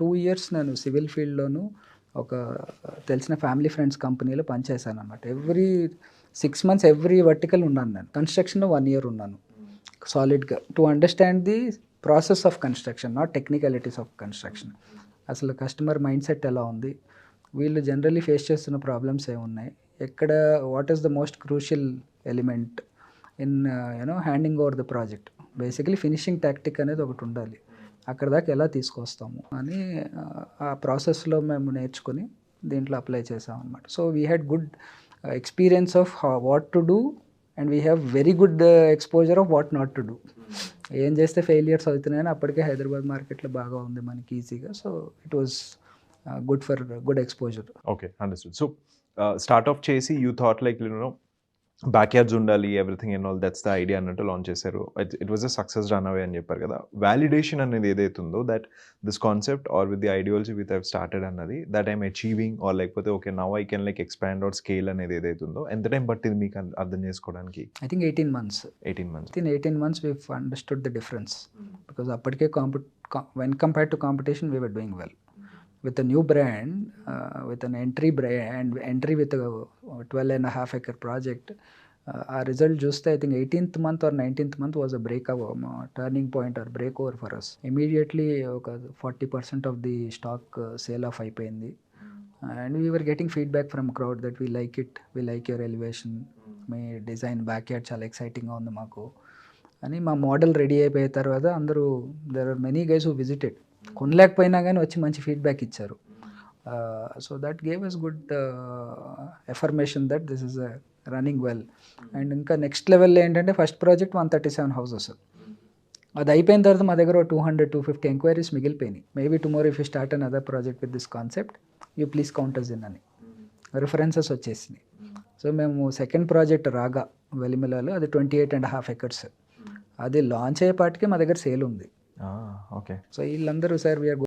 2 years నేను civil ఫీల్డ్‌లోను ఒక తెలిసిన ఫ్యామిలీ ఫ్రెండ్స్ కంపెనీలో పనిచేశాననమాట. ఎవ్రీ 6 మంత్స్ ఎవ్రీ వర్టికల్ ఉన్నాను నేను. కన్‌స్ట్రక్షన్‌లో 1 ఇయర్ ఉన్నాను సాలిడ్‌గా. To understand the process of construction, not technicalities of construction. అసలు కస్టమర్ మైండ్ సెట్ ఎలా ఉంది? వీళ్ళు జనరల్లీ ఫేస్ చేస్తున్న ప్రాబ్లమ్స్ ఏమున్నాయి? ఎక్కడ what is the most crucial element in handing over the project. Basically finishing tactic అనేది ఒకటి ఉండాలి. అక్కడ దాకా ఎలా తీసుకొస్తాము అని ఆ ప్రాసెస్లో మేము నేర్చుకొని దీంట్లో అప్లై చేసామన్నమాట. So we had good experience of what to do and we have very good exposure of what not to do. ఏం చేస్తే ఫెయిలియర్స్ అవుతున్నాయని అప్పటికే హైదరాబాద్ మార్కెట్లో బాగా ఉంది మనకి ఈజీగా. So it was good for good exposure. Okay, understood. So start off చేసి you thought like back yards ఉండాలి, everything and all, that's the idea అన్నట్టు లాంచ్ చేశారు. It was a success run away అని చెప్పారు కదా. వాలిడేషన్ అనేది ఏదైతే ఉందో that this concept or with the ideology with I've started అన్నది దట్ ఐమ్ అచీవింగ్ ఆర్ లేకపోతే okay now I can like expand or scale అనేది ఏదైతే ఉందో ఎంత టైం పట్టింది మీకు అర్థం చేసుకోవడానికి? I think 18 months. 18 months. Within 18 months we've understood the difference because అప్పటికే when compared to competition we were doing well. With a new brand, with an entry with a 12.5 acre project, ఆ result చూస్తే I think 18th month or 19th month was a turning point or break over for us. Immediately ఒక 40% of the stock sale off అయిపోయింది. And we are getting feedback from crowd that we like it, we like your elevation, మీ design back yard చాలా ఎక్సైటింగ్గా ఉంది మాకు అని. మా model ready అయిపోయిన తర్వాత అందరూ there are many guys who visited, కొనలేకపోయినా కానీ వచ్చి మంచి ఫీడ్బ్యాక్ ఇచ్చారు. So that gave us good affirmation that this is running well. And ఇంకా నెక్స్ట్ లెవెల్లో ఏంటంటే ఫస్ట్ ప్రాజెక్ట్ 137 houses. అది అయిపోయిన తర్వాత మా దగ్గర 200-250 ఎంక్వైరీస్ మిగిలిపోయినాయి. Maybe tomorrow if you start another project with this concept you please counters in అని రిఫరెన్సెస్ వచ్చేసినాయి. సో మేము సెకండ్ ప్రాజెక్ట్ రాగా వెలిమిలాలో అది 28.5 acres. అది లాంచ్ అయ్యేపాటికి మా దగ్గర సేల్ ఉంది. ఓకే. సో వీళ్ళందరూ సార్ వీఆర్